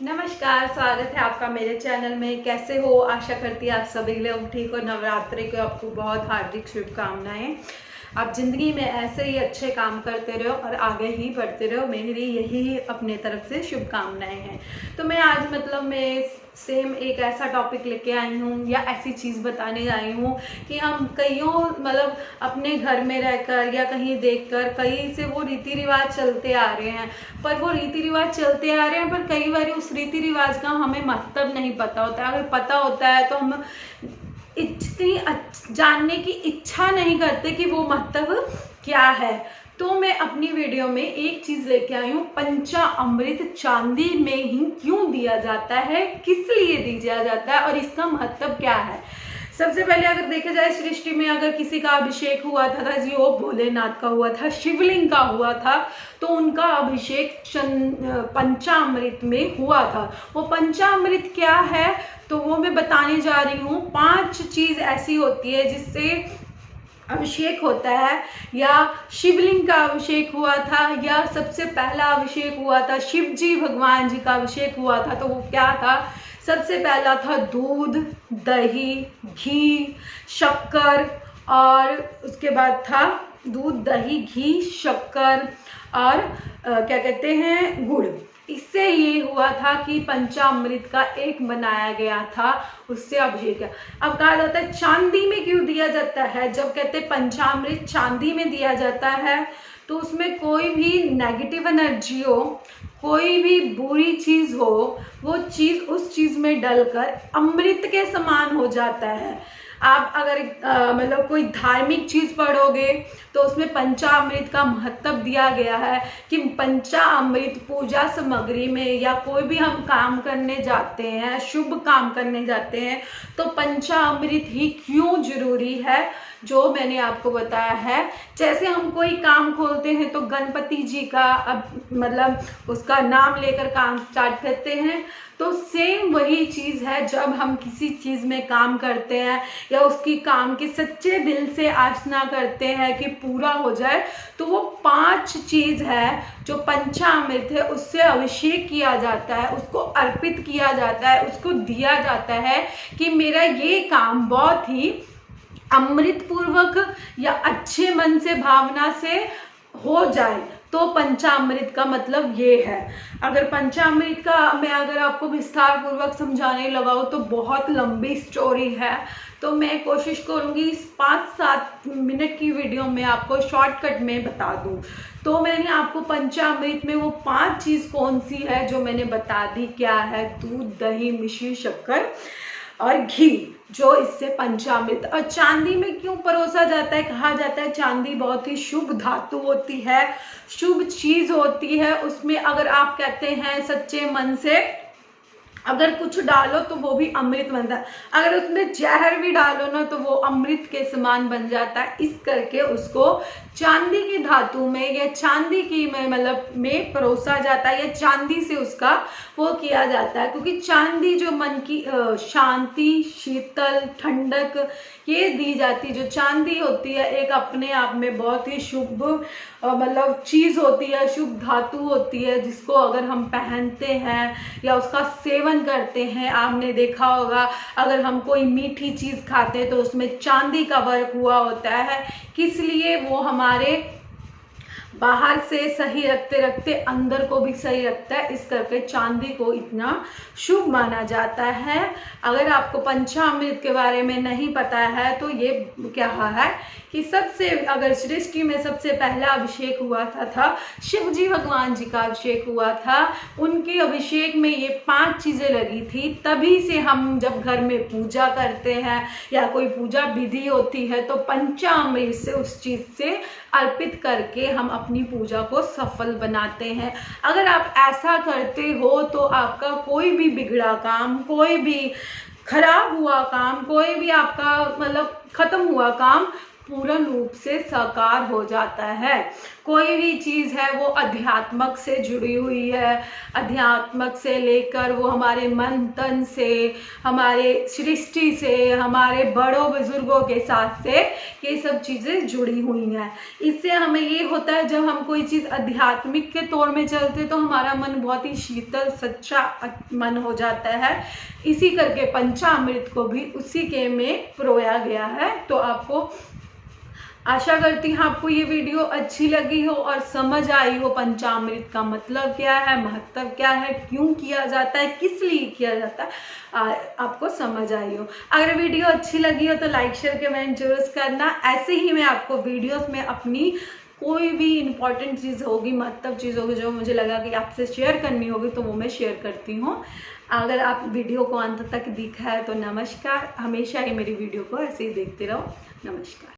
नमस्कार, स्वागत है आपका मेरे चैनल में। कैसे हो? आशा करती है आप सभी लोग ठीक हो। नवरात्रि को आपको बहुत हार्दिक शुभकामनाएं। आप जिंदगी में ऐसे ही अच्छे काम करते रहो और आगे ही बढ़ते रहो, मेरी यही अपने तरफ से शुभकामनाएं हैं। तो मैं आज मैं सेम एक ऐसा टॉपिक लेके आई हूँ या ऐसी चीज़ बताने आई हूँ कि हम कईयों अपने घर में रहकर या कहीं देखकर कहीं से वो रीति रिवाज चलते आ रहे हैं, पर वो रीति रिवाज चलते आ रहे हैं पर कई बार उस रीति रिवाज का हमें मतलब नहीं पता होता। अगर पता होता है तो हम इतनी जानने की इच्छा नहीं करते कि वो महत्व क्या है। तो मैं अपनी वीडियो में एक चीज लेके आई हूँ, पंचामृत चांदी में ही क्यों दिया जाता है, किस लिए दिया जाता है और इसका महत्व क्या है। सबसे पहले अगर देखा जाए सृष्टि में अगर किसी का अभिषेक हुआ था जी वो भोलेनाथ का हुआ था, शिवलिंग का हुआ था, तो उनका अभिषेक पंचामृत में हुआ था। वो पंचामृत क्या है तो वो मैं बताने जा रही हूँ। 5 चीज ऐसी होती है जिससे अभिषेक होता है, या शिवलिंग का अभिषेक हुआ था, या सबसे पहला अभिषेक हुआ था शिव जी भगवान जी का अभिषेक हुआ था। तो वो क्या था? सबसे पहला था दूध, दही, घी, शक्कर, और उसके बाद था दूध, दही, घी, शक्कर और क्या कहते हैं, गुड़। इससे ये हुआ था कि पंचामृत का एक बनाया गया था, उससे अभिषेक। अब कहा जाता है चांदी में क्यों दिया जाता है? जब कहते हैं पंचामृत चांदी में दिया जाता है तो उसमें कोई भी नेगेटिव एनर्जी हो, कोई भी बुरी चीज हो, वो चीज उस चीज में डलकर अमृत के समान हो जाता है। आप अगर कोई धार्मिक चीज पढ़ोगे तो उसमें पंचामृत का महत्व दिया गया है कि पंचामृत पूजा सामग्री में या कोई भी हम काम करने जाते हैं, शुभ काम करने जाते हैं, तो पंचामृत ही क्यों जरूरी है, जो मैंने आपको बताया है। जैसे हम कोई काम खोलते हैं तो गणपति जी का उसका नाम लेकर काम स्टार्ट करते हैं, तो सेम वही चीज है। जब हम किसी चीज में काम करते हैं या उसकी काम के सच्चे दिल से आशना करते हैं कि पूरा हो जाए, तो वो 5 चीज है जो पंचामृत है, उससे अभिषेक किया जाता है, उसको अर्पित किया जाता है, उसको दिया जाता है कि मेरा ये काम बहुत ही अमृत पूर्वक या अच्छे मन से, भावना से हो जाए। तो पंचामृत का मतलब ये है। अगर पंचामृत का मैं आपको विस्तार पूर्वक समझाने लगाऊं तो बहुत लंबी स्टोरी है, तो मैं कोशिश करूंगी इस 5-7 मिनट की वीडियो में आपको शॉर्टकट में बता दूं। तो मैंने आपको पंचामृत में वो 5 चीज कौन सी है जो मैंने बता दी। क्या है? दूध, दही, मिश्री, शक्कर और घी, जो इससे पंचामृत। और चांदी में क्यों परोसा जाता है? कहा जाता है चांदी बहुत ही शुभ धातु होती है, शुभ चीज होती है। उसमें अगर आप कहते हैं सच्चे मन से अगर कुछ डालो तो वो भी अमृत बनता है, अगर उसमें जहर भी डालो ना तो वो अमृत के समान बन जाता है। इस करके उसको चांदी की धातु में या चांदी की में परोसा जाता है, या चांदी से उसका वो किया जाता है, क्योंकि चांदी जो मन की शांति, शीतल, ठंडक ये दी जाती। जो चांदी होती है एक अपने आप में बहुत ही शुभ चीज होती है, शुभ धातु होती है, जिसको अगर हम पहनते हैं या उसका सेवन करते हैं, आपने देखा होगा अगर हम कोई मीठी चीज खाते हैं तो उसमें चांदी का वर्क हुआ होता है। किस लिए? वो हमारे बाहर से सही रखते रखते अंदर को भी सही रखता है। इस करके चांदी को इतना शुभ माना जाता है। अगर आपको पंचामृत के बारे में नहीं पता है तो ये क्या है कि अगर सृष्टि में सबसे पहला अभिषेक हुआ था शिव जी भगवान जी का अभिषेक हुआ था। उनके अभिषेक में ये 5 चीजें लगी थी। तभी से हम जब घर में पूजा करते हैं या कोई पूजा विधि होती है तो पंचामृत से उस चीज से अर्पित करके हम अपनी पूजा को सफल बनाते हैं। अगर आप ऐसा करते हो तो आपका कोई भी बिगड़ा काम, कोई भी खराब हुआ काम, कोई भी आपका खत्म हुआ काम पूर्ण रूप से साकार हो जाता है। कोई भी चीज़ है वो अध्यात्मक से जुड़ी हुई है, अध्यात्मक से लेकर वो हमारे मन तन से, हमारे सृष्टि से, हमारे बड़ों बुजुर्गों के साथ से ये सब चीज़ें जुड़ी हुई हैं। इससे हमें ये होता है जब हम कोई चीज़ आध्यात्मिक के तौर में चलते तो हमारा मन बहुत ही शीतल सच्चा मन हो जाता है। इसी करके पंचामृत को भी उसी के में परोया गया है। तो आपको आशा करती हूँ आपको ये वीडियो अच्छी लगी हो और समझ आई हो पंचामृत का मतलब क्या है, महत्व क्या है, क्यों किया जाता है, किस लिए किया जाता है, आपको समझ आई हो। अगर वीडियो अच्छी लगी हो तो लाइक शेयर कमेंट जरूर करना। ऐसे ही मैं आपको वीडियोस में अपनी कोई भी इम्पॉर्टेंट चीज़ होगी, महत्व चीज़ होगी जो मुझे लगा कि आपसे शेयर करनी होगी तो वो मैं शेयर करती हूँ। अगर आप वीडियो को अंत तक देखा है तो नमस्कार। हमेशा ही मेरी वीडियो को ऐसे ही देखते रहो। नमस्कार।